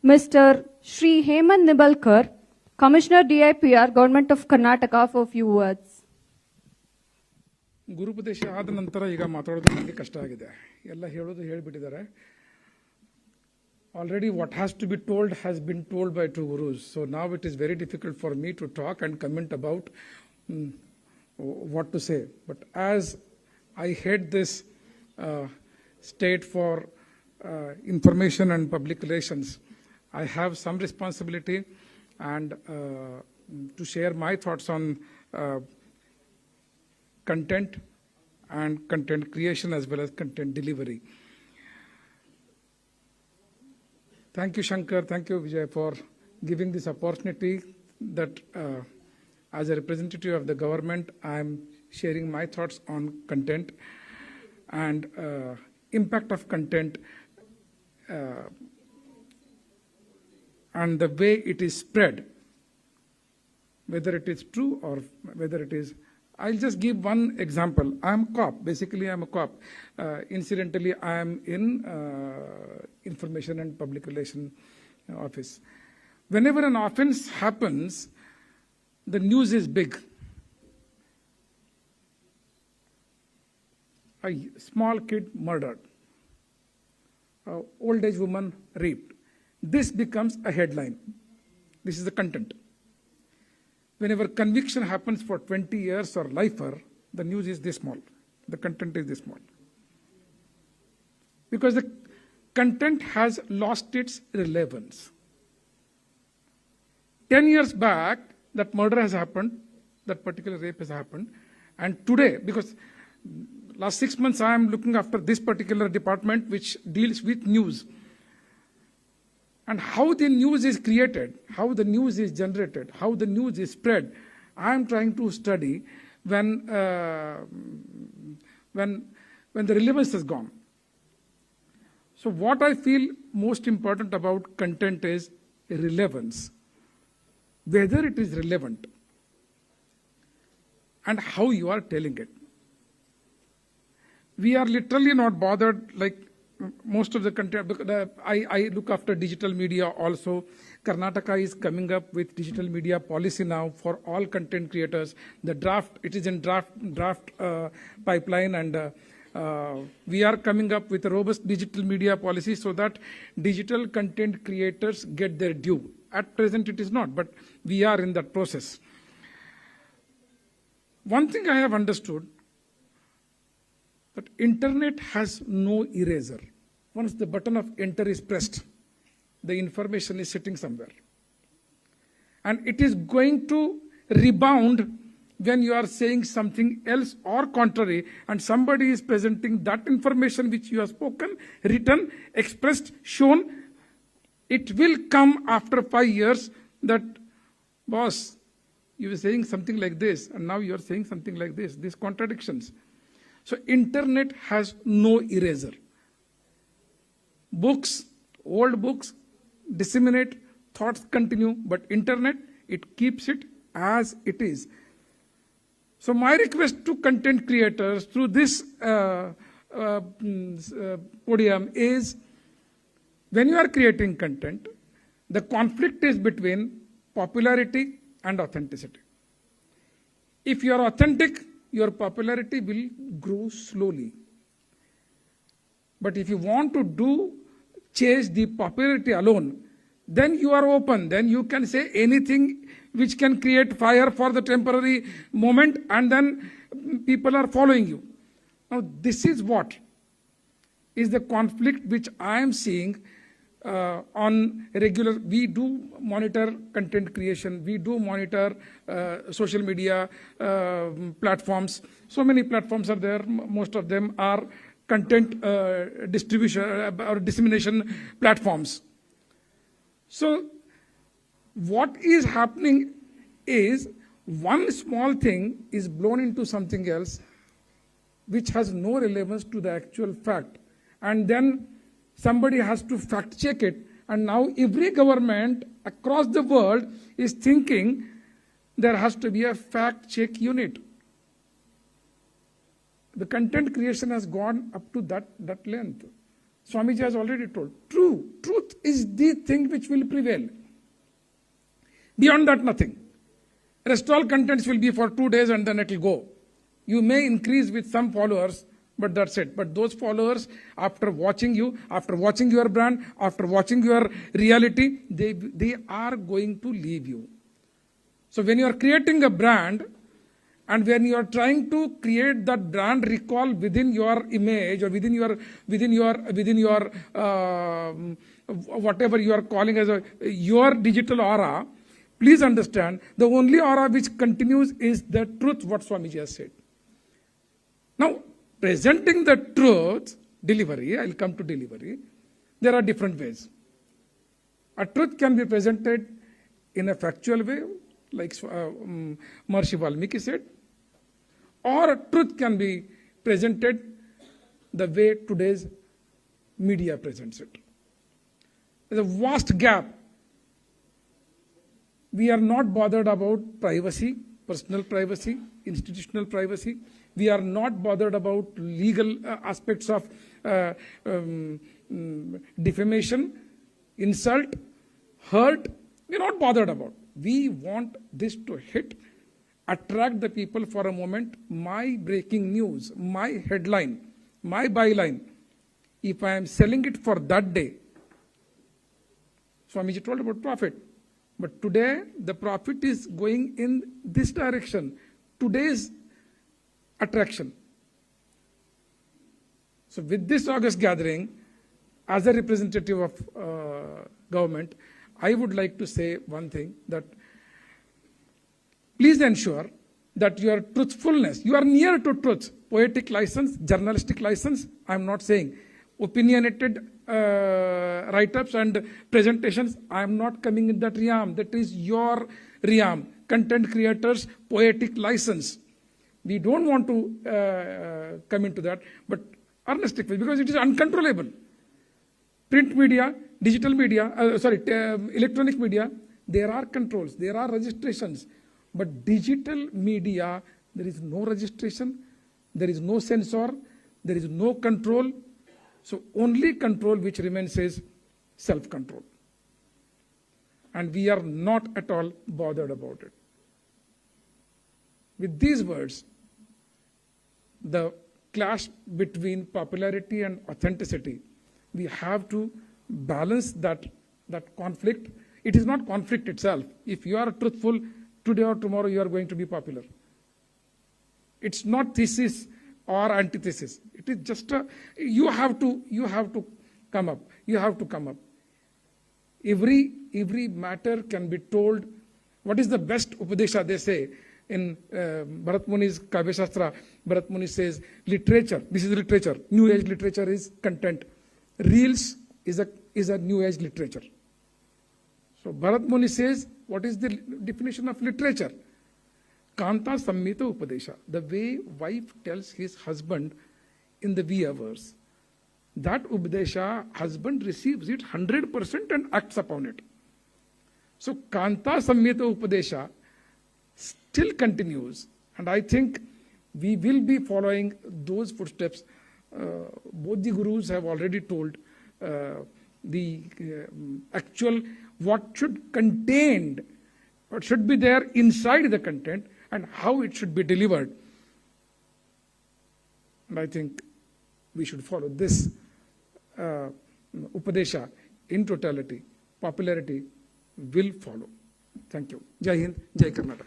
Mr. Shri Hemant Nimbalkar, Commissioner DIPR, Government of Karnataka, for a few words. ಗುರುಪದೇಶ ಆದ ನಂತರ ಈಗ ಮಾತಾಡೋದು ನನಗೆ ಕಷ್ಟ ಆಗಿದೆ. ಎಲ್ಲ ಹೇಳೋದು ಹೇಳಿಬಿಟ್ಟಿದ್ದಾರೆ. Already what has to be told has been told by two gurus. So now it is very difficult for me to talk and comment about what to say. But as I head this state for information and public relations, I have some responsibility and to share my thoughts on content and content creation as well as content delivery. Thank you, Shankar. Thank you, Vijay, for giving this opportunity that as a representative of the government, I am sharing my thoughts on content and impact of content and the way it is spread, whether it is true or whether it is. I'll just give one example. I'm a cop. Basically, I'm a cop. Incidentally, I am in Information and Public Relation Office. Whenever an offense happens, the news is big. A small kid murdered. An old age woman raped. This becomes a headline. This is the content. Whenever conviction happens for 20 years or lifer, the news is this small. The content is this small. Because the content has lost its relevance. 10 years back, that murder has happened, that particular rape has happened. And today, because last 6 months I am looking after this particular department which deals with news. And how the news is created, how the news is generated, how the news is spread, I am trying to study when the relevance is gone. So what I feel most important about content is relevance, whether it is relevant and how you are telling it. We are literally not bothered like most of the content. I look after digital media also. Karnataka is coming up with digital media policy now for all content creators. The draft, it is in draft pipeline, and we are coming up with a robust digital media policy so that digital content creators get their due. At present it is not, but we are in that process. One thing I have understood, that internet has no eraser. Once the button of enter is pressed, the information is sitting somewhere. And it is going to rebound when you are saying something else or contrary, and somebody is presenting that information which you have spoken, written, expressed, shown. It will come after 5 years that, boss, you were saying something like this, and now you are saying something like this. These contradictions. So internet has no eraser. Books, old books, disseminate, thoughts continue, but internet, it keeps it as it is. So my request to content creators through this podium is, when you are creating content, the conflict is between popularity and authenticity. If you are authentic, your popularity will grow slowly. But if you want to chase the popularity alone, then you are open. Then you can say anything which can create fire for the temporary moment, and then people are following you. Now this is what is the conflict which I am seeing on regular. We do monitor content creation. We do monitor social media platforms. So many platforms are there. Most of them are content distribution or dissemination platforms. So what is happening is, one small thing is blown into something else which has no relevance to the actual fact. And then somebody has to fact check it, and now every government across the world is thinking there has to be a fact check unit. The content creation has gone up to that length. Swamiji has already told. Truth is the thing which will prevail. Beyond that, nothing. Rest all contents will be for 2 days and then it will go. You may increase with some followers, but that's it. But those followers, after watching you, after watching your brand, after watching your reality, they are going to leave you. So when you are creating a brand, and when you are trying to create that brand recall within your image or within your whatever you are calling as your digital aura, please understand the only aura which continues is the truth, what Swamiji has said. Now, presenting the truth, delivery, I'll come to delivery, there are different ways. A truth can be presented in a factual way, like Maharishi Valmiki said, or a truth can be presented the way today's media presents it. There's a vast gap. We are not bothered about privacy, personal privacy, institutional privacy. We are not bothered about legal aspects of defamation, insult, hurt. We're not bothered about. We want this to hit, attract the people for a moment. My breaking news, my headline, my byline, if I am selling it for that day, Swamiji told about profit. But today, the profit is going in this direction. Today's attraction. So with this August gathering, as a representative of government, I would like to say one thing, that please ensure that your truthfulness, you are near to truth, poetic license, journalistic license, I am not saying. Opinionated write-ups and presentations, I am not coming in that realm. That is your realm. Content creators, poetic license. We don't want to come into that, but earnestly, because it is uncontrollable. Print media, digital media, electronic media, there are controls, there are registrations. But digital media, there is no registration, there is no censor, there is no control. So only control which remains is self-control. And we are not at all bothered about it. With these words, the clash between popularity and authenticity, we have to balance that conflict. It is not conflict itself. If you are truthful, today or tomorrow you are going to be popular. It's not thesis or antithesis. It is just you have to come up. You have to come up. Every matter can be told. What is the best upadesha, they say in Bharat Muni's Kavya Shastra? Bharat Muni says literature. This is literature. New age literature is content. Reels is a new age literature. So Bharat Muni says, what is the definition of literature? Kanta Sammita Upadesha, the way wife tells his husband in the wee hours. That Upadesha, husband receives it 100% and acts upon it. So Kanta Sammita Upadesha still continues, and I think we will be following those footsteps. Both the gurus have already told the actual what should contained, what should be there inside the content, and how it should be delivered. And I think we should follow this Upadesha in totality. Popularity will follow. Thank you. Jai Hind, Jai Karnataka.